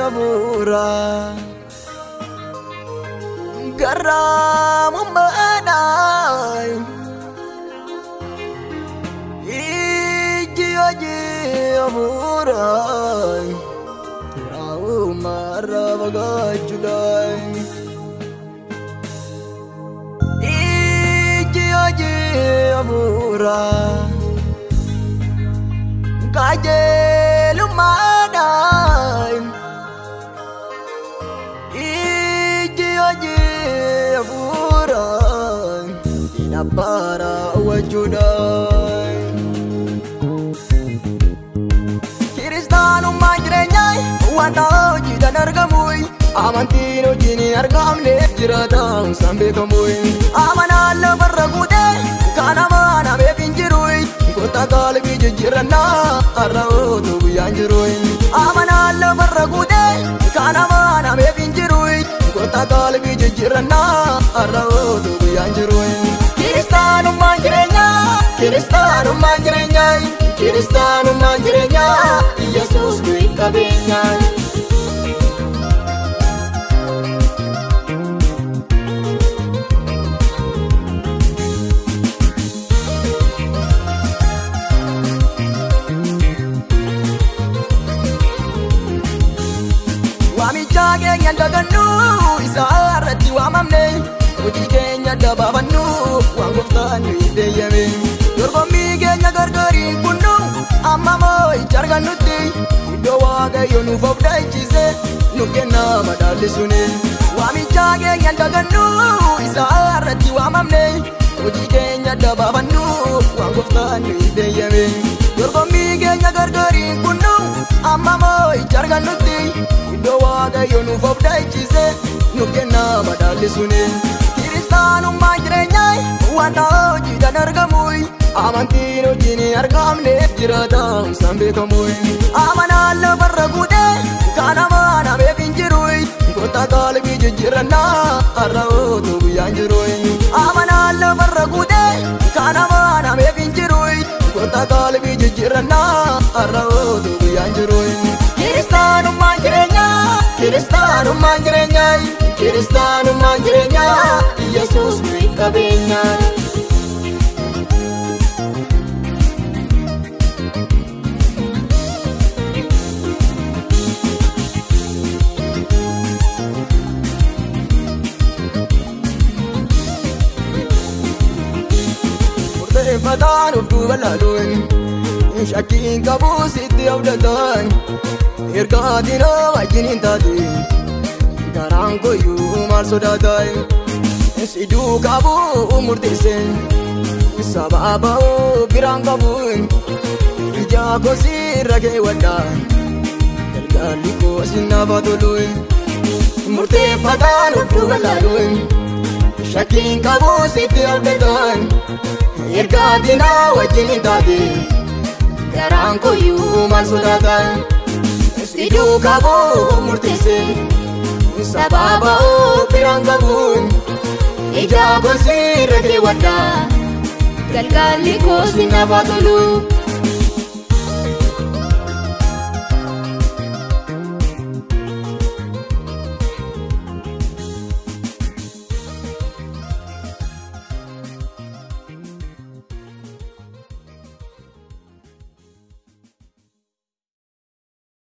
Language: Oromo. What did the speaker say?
Amura garam manai Iji amura Rau maravagajudai Iji amura Kajelu manai Afuran Inapara wajudai Kiristanu manjirenyai Wanda jidan argamui Amantino jini argamne Jiratang sambe kamui Amanala barragute Kanamana me pinjirui Kota kalbi jijirana Arrautu buyanjirui Amanala barragute Kanamana me pinjirui Kota kalbi jijirana Arrautu buyanjirui Kiristanu manjirenyai Kiristanu manjirenyai Yesus duit kabenyai Wamijage nyandaganu Isarati wamamne Ujikenya dabavanu Wanguftanu ideyame Yorgomige nyagargari kunu Amamo icharganuti Idowaga yonu fawdaichise Nukena madalisune Wamijage nyandaganu Isarati wamamne Ujikenya dabavanu Wanguftanu ideyame Yorgomige nyagargari kunu Amamo icharganuti Idowaga yonu fawdaichise Nukena madalisune Kiristanu manjirenyai Wanda jidan argamui Amantino jini argamne Jiratang sambe kamui Amanala barragute Kanamana me pinjirui Kota kalbi jijirana Arrautu buyanjirui Amanala barragute Kanamana me pinjirui Kota kalbi jijirana Arrautu buyanjirui Kiristanu manjirenyai Yesus duit kabenyai Murtefatan ufdu balaluin Shakin kabu siti abdatan Irkatina wajinin tati Garang koyu mal sodatai Sidu kabu murtesen Sababau birang kabun Ija ko sirake wadan Galgali ko sinabatuluin Murtefatan ufdu balaluin Shakin kabu siti abdatan Irkatina wajinin tati Garang koyu mal sodatai Sidu kabu murtesen Sababau birang kabun Ija ko sirake wadan Galgali ko sinabatuluin